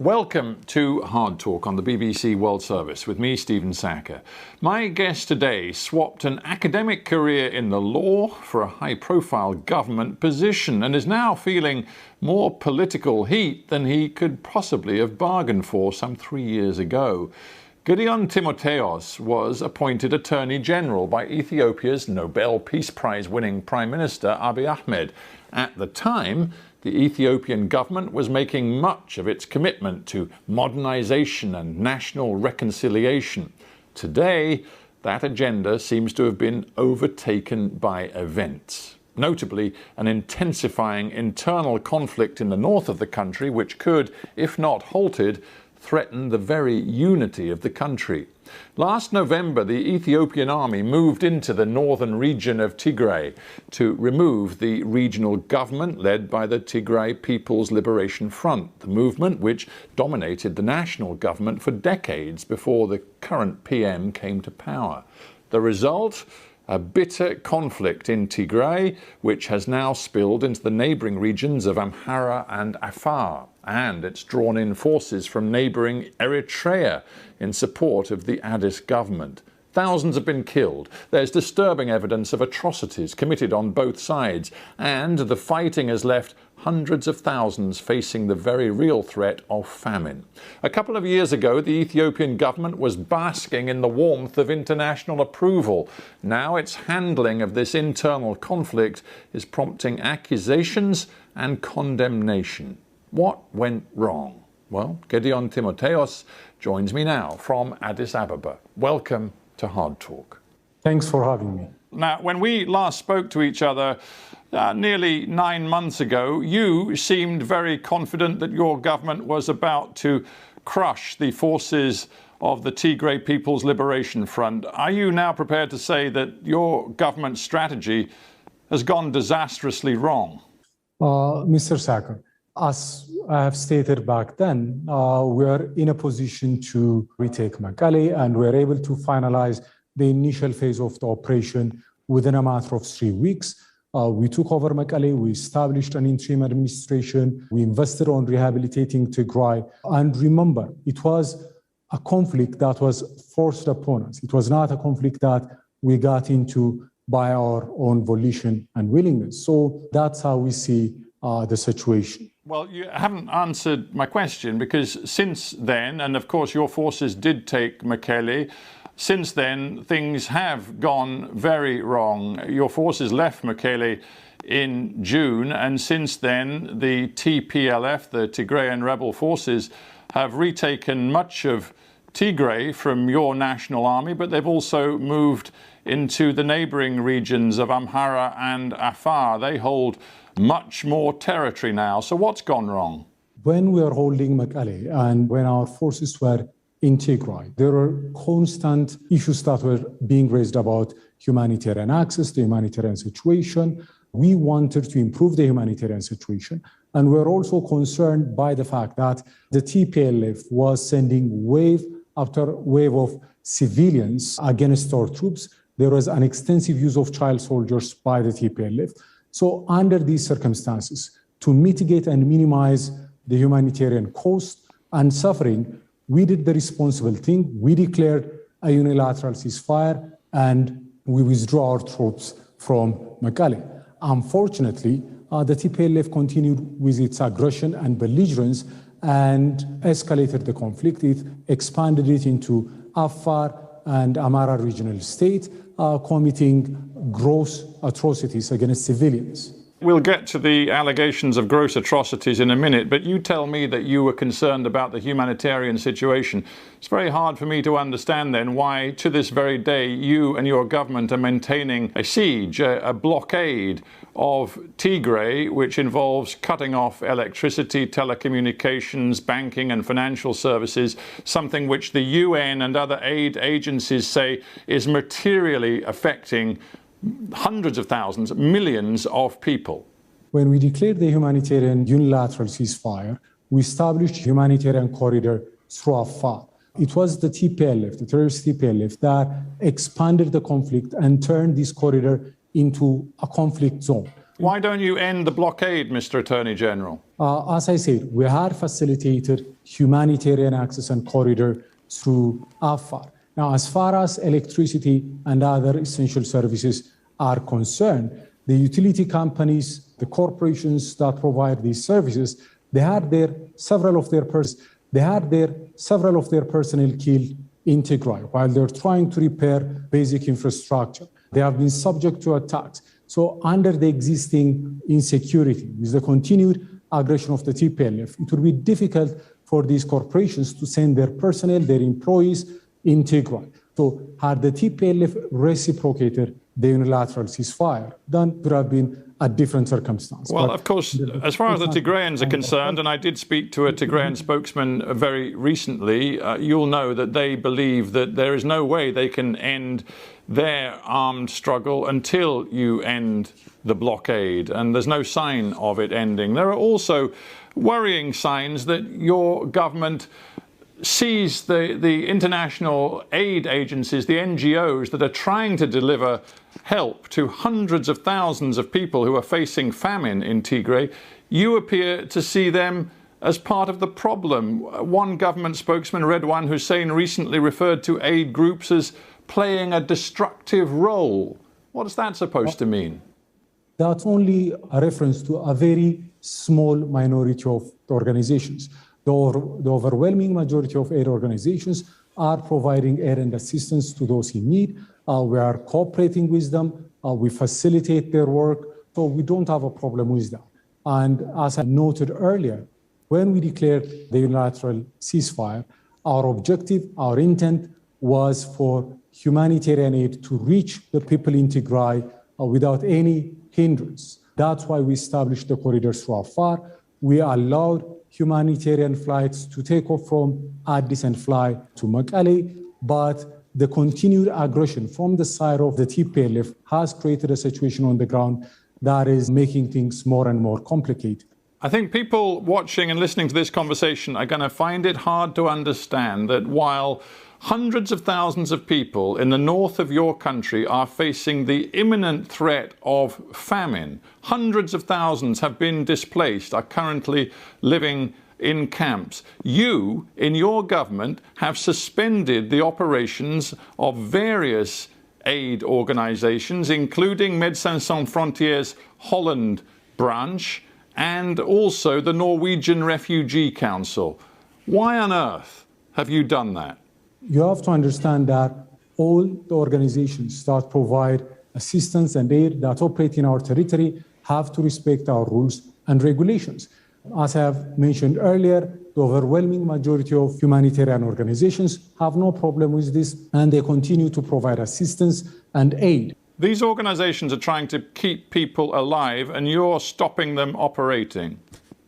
Welcome to Hard Talk on the BBC World Service with me, Stephen Sacker. My guest today swapped an academic career in the law for a high-profile government position and is now feeling more political heat than he could possibly have bargained for some 3 years ago. Gideon Timotheos was appointed Attorney General by Ethiopia's Nobel Peace Prize-winning Prime Minister Abiy Ahmed. At the time, the Ethiopian government was making much of its commitment to modernization and national reconciliation. Today, that agenda seems to have been overtaken by events. Notably, an intensifying internal conflict in the north of the country, which could, if not halted, threaten the very unity of the country. Last November, the Ethiopian army moved into the northern region of Tigray to remove the regional government led by the Tigray People's Liberation Front, the movement which dominated the national government for decades before the current PM came to power. The result? A bitter conflict in Tigray, which has now spilled into the neighbouring regions of Amhara and Afar, and it's drawn in forces from neighbouring Eritrea in support of the Addis government. Thousands have been killed. There's disturbing evidence of atrocities committed on both sides, and the fighting has left hundreds of thousands facing the very real threat of famine. A couple of years ago, the Ethiopian government was basking in the warmth of international approval. Now its handling of this internal conflict is prompting accusations and condemnation. What went wrong? Well, Gideon Timotheos joins me now from Addis Ababa. Welcome to Hard Talk. Thanks for having me. Now, when we last spoke to each other nearly 9 months ago, you seemed very confident that your government was about to crush the forces of the Tigray People's Liberation Front. Are you now prepared to say that your government strategy has gone disastrously wrong? Mr. Sacker, as I have stated back then, we are in a position to retake Mekelle, and we are able to finalize the initial phase of the operation within a matter of 3 weeks. We took over Mekelle, we established an interim administration, we invested on rehabilitating Tigray. And remember, it was a conflict that was forced upon us. It was not a conflict that we got into by our own volition and willingness. So that's how we see the situation. Well, you haven't answered my question, because since then, and of course your forces did take Mekelle, since then things have gone very wrong. Your forces left Mekelle in June, and since then the TPLF, the Tigrayan rebel forces, have retaken much of Tigray from your national army, but they've also moved into the neighbouring regions of Amhara and Afar. They hold much more territory now. So what's gone wrong? When we are holding Mekelle and when our forces were in Tigray, there were constant issues that were being raised about humanitarian access, the humanitarian situation. We wanted to improve the humanitarian situation. And we're also concerned by the fact that the TPLF was sending wave after wave of civilians against our troops. There was an extensive use of child soldiers by the TPLF. So under these circumstances, to mitigate and minimize the humanitarian cost and suffering, we did the responsible thing. We declared a unilateral ceasefire and we withdrew our troops from Mekelle. Unfortunately, the TPLF continued with its aggression and belligerence and escalated the conflict. It expanded it into Afar and Amhara regional state, committing gross atrocities against civilians. We'll get to the allegations of gross atrocities in a minute, but you tell me that you were concerned about the humanitarian situation. It's very hard for me to understand then why, to this very day, you and your government are maintaining a siege, a blockade of Tigray, which involves cutting off electricity, telecommunications, banking and financial services, something which the UN and other aid agencies say is materially affecting hundreds of thousands, millions of people. When we declared the humanitarian unilateral ceasefire, we established a humanitarian corridor through Afar. It was the TPLF, the terrorist TPLF, that expanded the conflict and turned this corridor into a conflict zone. Why don't you end the blockade, Mr. Attorney General? As I said, we have facilitated humanitarian access and corridor through Afar. Now, as far as electricity and other essential services are concerned, the utility companies, the corporations that provide these services, they had several of their personnel killed in Tigray while they're trying to repair basic infrastructure. They have been subject to attacks. So under the existing insecurity, with the continued aggression of the TPLF, it would be difficult for these corporations to send their personnel, their employees in Tigray. So had the TPLF reciprocated the unilateral ceasefire, then it would have been a different circumstance. Well, of course, as far as the Tigrayans are concerned, and I did speak to a Tigrayan spokesman very recently, you'll know that they believe that there is no way they can end their armed struggle until you end the blockade, and there's no sign of it ending. There are also worrying signs that your government sees the international aid agencies, the NGOs that are trying to deliver help to hundreds of thousands of people who are facing famine in Tigray. You appear to see them as part of the problem. One government spokesman, Redwan Hussein, recently referred to aid groups as playing a destructive role. What is that supposed to mean? That's only a reference to a very small minority of organizations. The overwhelming majority of aid organizations are providing aid and assistance to those in need. We are cooperating with them. We facilitate their work. So we don't have a problem with that. And as I noted earlier, when we declared the unilateral ceasefire, our objective, our intent was for humanitarian aid to reach the people in Tigray without any hindrance. That's why we established the corridors through Afar. We allowed humanitarian flights to take off from Addis and fly to Mekelle, but the continued aggression from the side of the TPLF has created a situation on the ground that is making things more and more complicated. I think people watching and listening to this conversation are going to find it hard to understand that while hundreds of thousands of people in the north of your country are facing the imminent threat of famine, hundreds of thousands have been displaced, are currently living in camps. You, in your government, have suspended the operations of various aid organizations, including Médecins Sans Frontières Holland branch and also the Norwegian Refugee Council. Why on earth have you done that? You have to understand that all the organizations that provide assistance and aid that operate in our territory have to respect our rules and regulations. As I have mentioned earlier, the overwhelming majority of humanitarian organizations have no problem with this, and they continue to provide assistance and aid. These organizations are trying to keep people alive, and you're stopping them operating.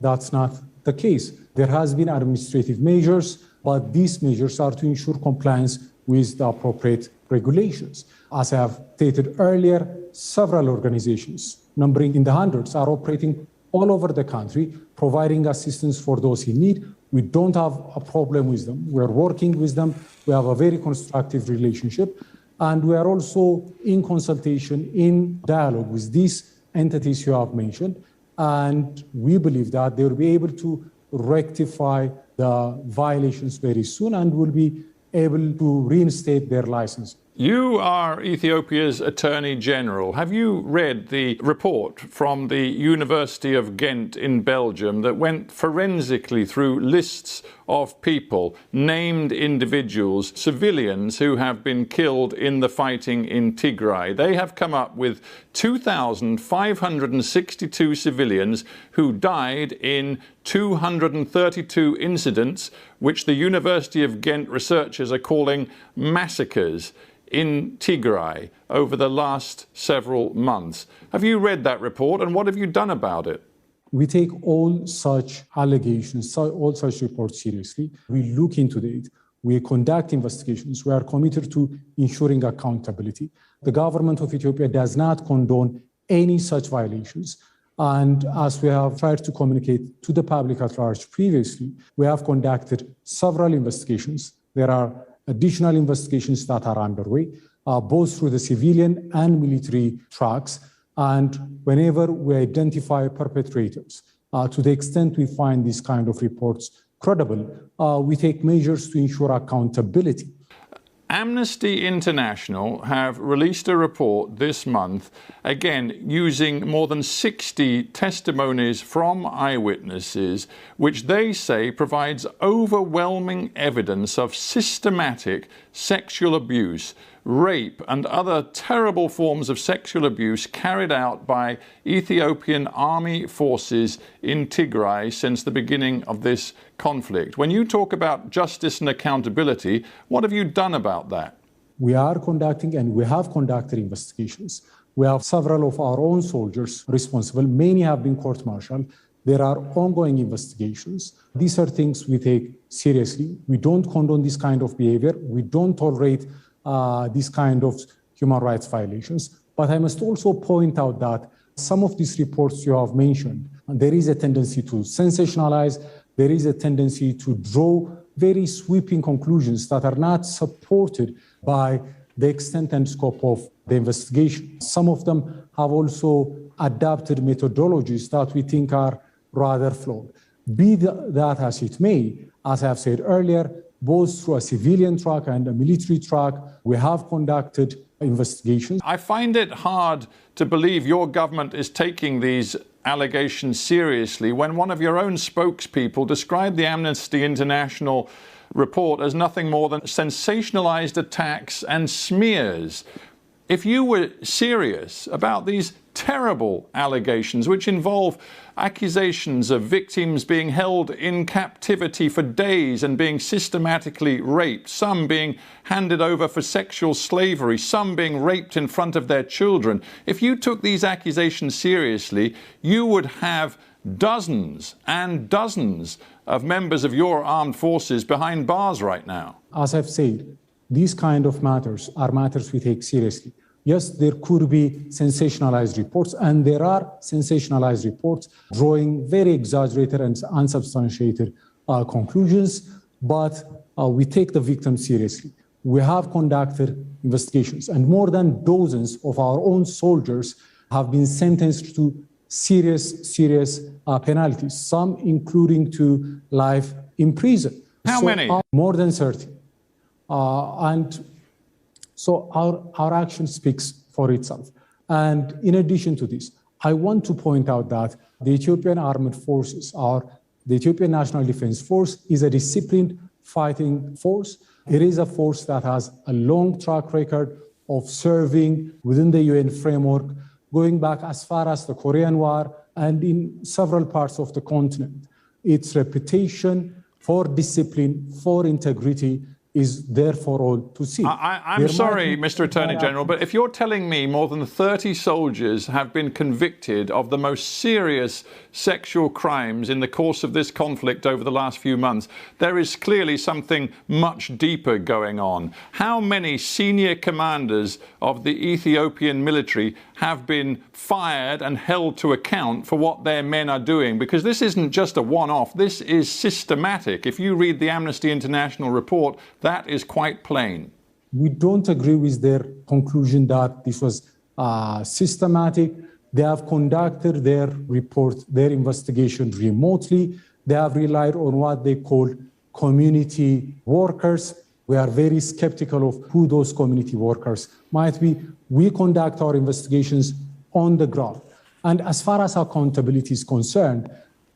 That's not the case. There has been administrative measures, but these measures are to ensure compliance with the appropriate regulations. As I have stated earlier, several organizations, numbering in the hundreds, are operating all over the country, providing assistance for those in need. We don't have a problem with them. We're working with them. We have a very constructive relationship. And we are also in consultation, in dialogue with these entities you have mentioned. And we believe that they will be able to rectify the violations very soon and will be able to reinstate their license. You are Ethiopia's Attorney General. Have you read the report from the University of Ghent in Belgium that went forensically through lists of people, named individuals, civilians who have been killed in the fighting in Tigray? They have come up with 2,562 civilians who died in 232 incidents, which the University of Ghent researchers are calling massacres in Tigray over the last several months. Have you read that report, and what have you done about it? We take all such allegations, all such reports seriously. We look into it. We conduct investigations. We are committed to ensuring accountability. The government of Ethiopia does not condone any such violations. And as we have tried to communicate to the public at large previously, we have conducted several investigations. There are additional investigations that are underway, both through the civilian and military tracks. And whenever we identify perpetrators, to the extent we find these kind of reports credible, we take measures to ensure accountability. Amnesty International have released a report this month, again using more than 60 testimonies from eyewitnesses, which they say provides overwhelming evidence of systematic sexual abuse, rape and other terrible forms of sexual abuse carried out by Ethiopian army forces in Tigray since the beginning of this conflict. When you talk about justice and accountability, what have you done about that? We are conducting and we have conducted investigations. We have several of our own soldiers responsible. Many have been court-martialed. There are ongoing investigations. These are things we take seriously. We don't condone this kind of behavior. We don't tolerate these kind of human rights violations. But I must also point out that some of these reports you have mentioned, there is a tendency to sensationalize, there is a tendency to draw very sweeping conclusions that are not supported by the extent and scope of the investigation. Some of them have also adapted methodologies that we think are rather flawed. Be that as it may, as I have said earlier, both through a civilian track and a military track, we have conducted investigations. I find it hard to believe your government is taking these allegations seriously when one of your own spokespeople described the Amnesty International report as nothing more than sensationalized attacks and smears. If you were serious about these terrible allegations, which involve accusations of victims being held in captivity for days and being systematically raped, some being handed over for sexual slavery, some being raped in front of their children, if you took these accusations seriously, you would have dozens and dozens of members of your armed forces behind bars right now. As I've said, these kind of matters are matters we take seriously. Yes, there could be sensationalized reports, and there are sensationalized reports drawing very exaggerated and unsubstantiated conclusions, but we take the victims seriously. We have conducted investigations, and more than dozens of our own soldiers have been sentenced to serious penalties, some including to life in prison. How many? More than 30. So our action speaks for itself. And in addition to this, I want to point out that the Ethiopian Armed Forces, the Ethiopian National Defense Force, is a disciplined fighting force. It is a force that has a long track record of serving within the UN framework, going back as far as the Korean War and in several parts of the continent. Its reputation for discipline, for integrity, is there for all to see. I'm sorry, Mr. Attorney General, but if you're telling me more than 30 soldiers have been convicted of the most serious sexual crimes in the course of this conflict over the last few months, there is clearly something much deeper going on. How many senior commanders of the Ethiopian military have been fired and held to account for what their men are doing? Because this isn't just a one-off, this is systematic. If you read the Amnesty International report, that is quite plain. We don't agree with their conclusion that this was systematic. They have conducted their report, their investigation remotely. They have relied on what they call community workers. We are very skeptical of who those community workers might be. We conduct our investigations on the ground. And as far as accountability is concerned,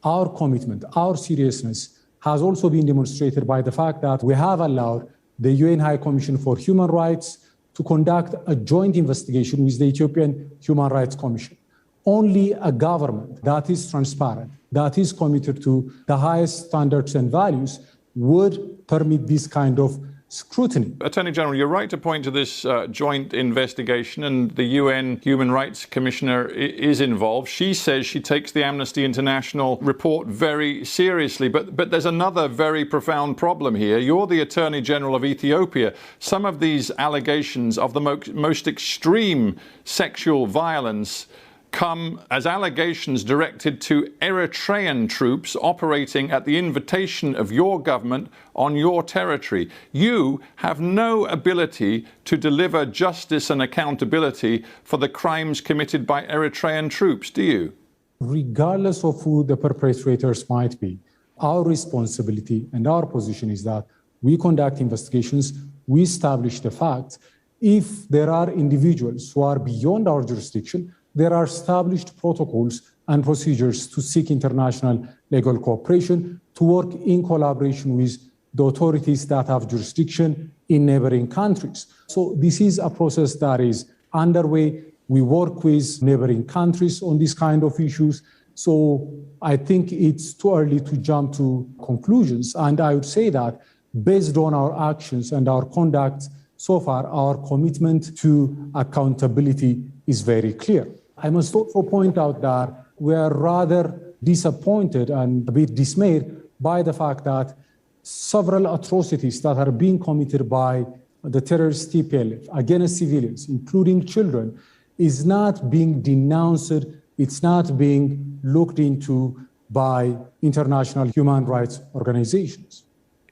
our commitment, our seriousness has also been demonstrated by the fact that we have allowed the UN High Commission for Human Rights to conduct a joint investigation with the Ethiopian Human Rights Commission. Only a government that is transparent, that is committed to the highest standards and values would permit this kind of scrutiny. Attorney General, you're right to point to this joint investigation, and the UN Human Rights Commissioner is involved. She says she takes the Amnesty International report very seriously, but there's another very profound problem here. You're the Attorney General of Ethiopia. Some of these allegations of the most extreme sexual violence come as allegations directed to Eritrean troops operating at the invitation of your government on your territory. You have no ability to deliver justice and accountability for the crimes committed by Eritrean troops, do you? Regardless of who the perpetrators might be, our responsibility and our position is that we conduct investigations, we establish the facts. If there are individuals who are beyond our jurisdiction, there are established protocols and procedures to seek international legal cooperation, to work in collaboration with the authorities that have jurisdiction in neighboring countries. So this is a process that is underway. We work with neighboring countries on these kind of issues. So I think it's too early to jump to conclusions. And I would say that based on our actions and our conduct so far, our commitment to accountability is very clear. I must also point out that we are rather disappointed and a bit dismayed by the fact that several atrocities that are being committed by the terrorist TPLF against civilians, including children, is not being denounced, it's not being looked into by international human rights organizations.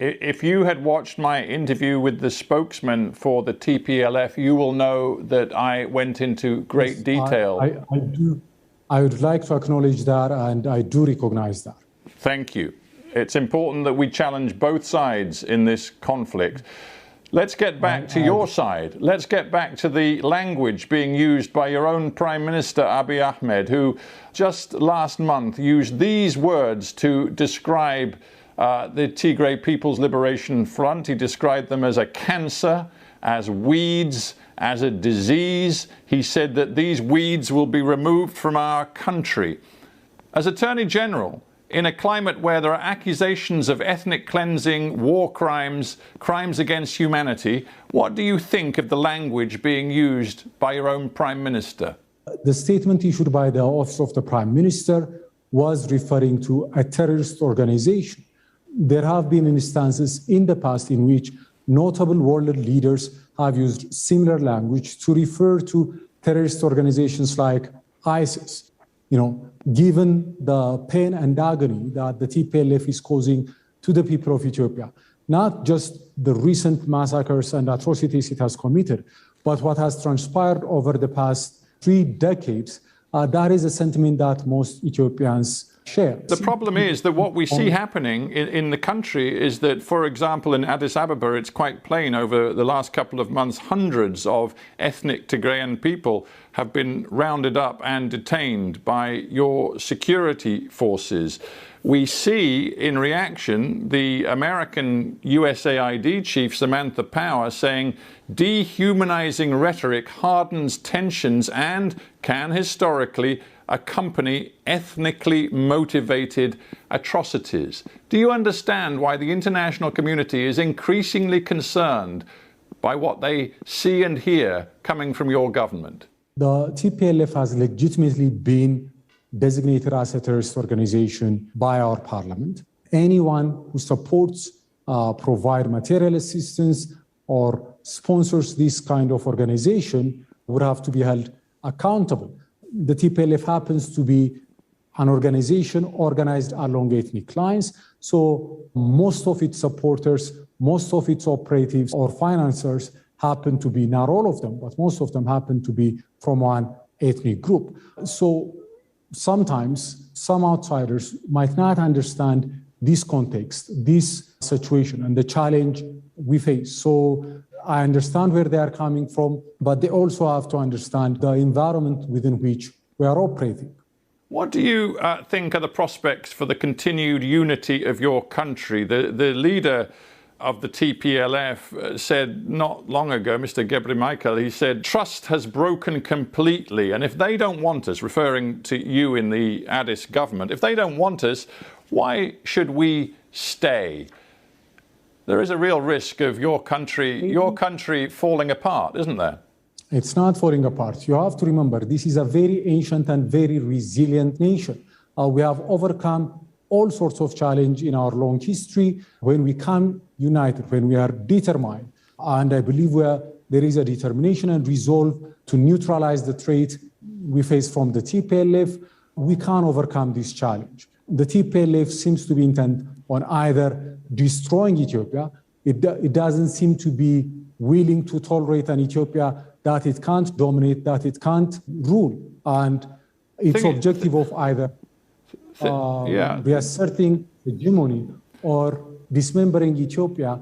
If you had watched my interview with the spokesman for the TPLF, you will know that I went into great detail. I would like to acknowledge that, and I do recognize that. Thank you. It's important that we challenge both sides in this conflict. Let's get back to your side. Let's get back to the language being used by your own Prime Minister, Abiy Ahmed, who just last month used these words to describe the Tigray People's Liberation Front. He described them as a cancer, as weeds, as a disease. He said that these weeds will be removed from our country. As Attorney General, in a climate where there are accusations of ethnic cleansing, war crimes, crimes against humanity, what do you think of the language being used by your own Prime Minister? The statement issued by the Office of the Prime Minister was referring to a terrorist organization. There have been instances in the past in which notable world leaders have used similar language to refer to terrorist organizations like ISIS. Given the pain and agony that the TPLF is causing to the people of Ethiopia, not just the recent massacres and atrocities it has committed, but what has transpired over the past 3 decades, that is a sentiment that most Ethiopians share. The problem is that what we see happening in the country is that, for example, in Addis Ababa, it's quite plain over the last couple of months, hundreds of ethnic Tigrayan people have been rounded up and detained by your security forces. We see, in reaction, the American USAID chief, Samantha Power, saying dehumanizing rhetoric hardens tensions and can historically accompany ethnically motivated atrocities. Do you understand why the international community is increasingly concerned by what they see and hear coming from your government? The TPLF has legitimately been designated as a terrorist organization by our parliament. Anyone who supports, provide material assistance or sponsors this kind of organization would have to be held accountable. The TPLF happens to be an organization organized along ethnic lines, so most of its supporters, most of its operatives or financiers happen to be, not all of them, but most of them happen to be from one ethnic group. So sometimes some outsiders might not understand this context, this situation, and the challenge we face. So I understand where they are coming from, but they also have to understand the environment within which we are operating. What do you think are the prospects for the continued unity of your country? The leader of the TPLF said not long ago, Mr. Gebre Michael, he said, trust has broken completely. And if they don't want us, referring to you in the Addis government, if they don't want us, why should we stay? There is a real risk of your country falling apart, isn't there? It's not falling apart. You have to remember, this is a very ancient and very resilient nation. We have overcome all sorts of challenge in our long history. When we come united, when we are determined, and I believe there is a determination and resolve to neutralize the threat, we face from the TPLF, we can't overcome this challenge. The TPLF seems to be intent on either destroying Ethiopia. It doesn't seem to be willing to tolerate an Ethiopia that it can't dominate, that it can't rule. And its objective of either reasserting hegemony or dismembering Ethiopia,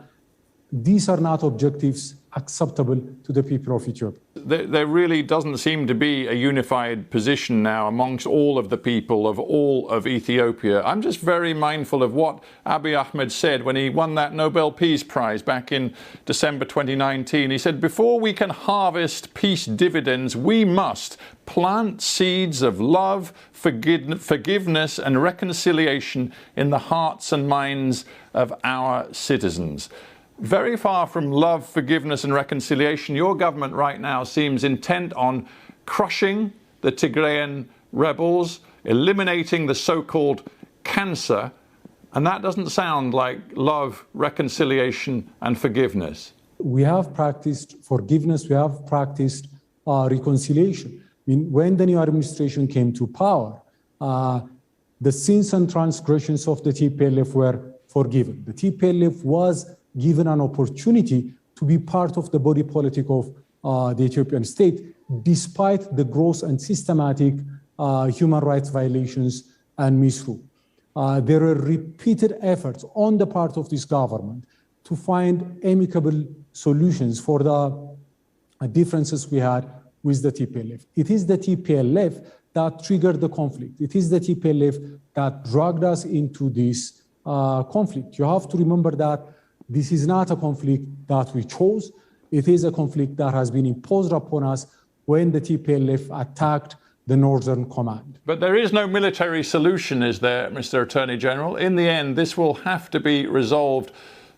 these are not objectives acceptable to the people of Ethiopia. There really doesn't seem to be a unified position now amongst all of the people of all of Ethiopia. I'm just very mindful of what Abiy Ahmed said when he won that Nobel Peace Prize back in December 2019. He said, before we can harvest peace dividends, we must plant seeds of love, forgiveness and reconciliation in the hearts and minds of our citizens. Very far from love, forgiveness and reconciliation, your government right now seems intent on crushing the Tigrayan rebels, eliminating the so-called cancer, and that doesn't sound like love, reconciliation and forgiveness. We have practiced forgiveness, we have practiced reconciliation. I mean, when the new administration came to power, the sins and transgressions of the TPLF were forgiven. The TPLF was given an opportunity to be part of the body politic of the Ethiopian state, despite the gross and systematic human rights violations and misrule. There are repeated efforts on the part of this government to find amicable solutions for the differences we had with the TPLF. It is the TPLF that triggered the conflict. It is the TPLF that dragged us into this conflict. You have to remember that this is not a conflict that we chose. It is a conflict that has been imposed upon us when the TPLF attacked the Northern Command. But there is no military solution, is there, Mr. Attorney General? In the end, this will have to be resolved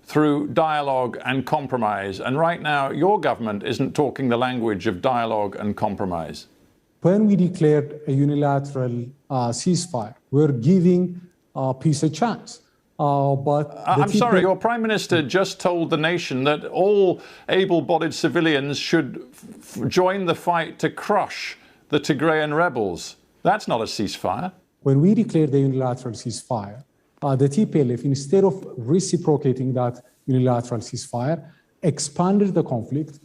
through dialogue and compromise. And right now, your government isn't talking the language of dialogue and compromise. When we declared a unilateral ceasefire, we're giving peace a chance. I'm sorry, your Prime Minister just told the nation that all able-bodied civilians should join the fight to crush the Tigrayan rebels. That's not a ceasefire. When we declared the unilateral ceasefire, the TPLF, instead of reciprocating that unilateral ceasefire, expanded the conflict.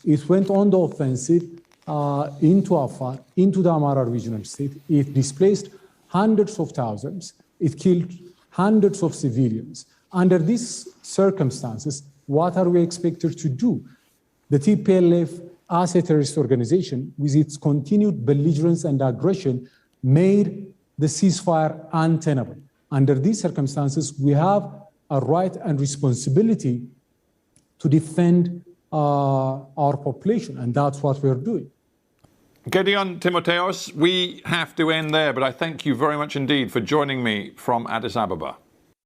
It went on the offensive into Afar, into the Amara regional state. It displaced hundreds of thousands. It killed hundreds of civilians. Under these circumstances, what are we expected to do? The TPLF, as a terrorist organization, with its continued belligerence and aggression, made the ceasefire untenable. Under these circumstances, we have a right and responsibility to defend our population, and that's what we're doing. Gideon Timotheos, we have to end there, but I thank you very much indeed for joining me from Addis Ababa.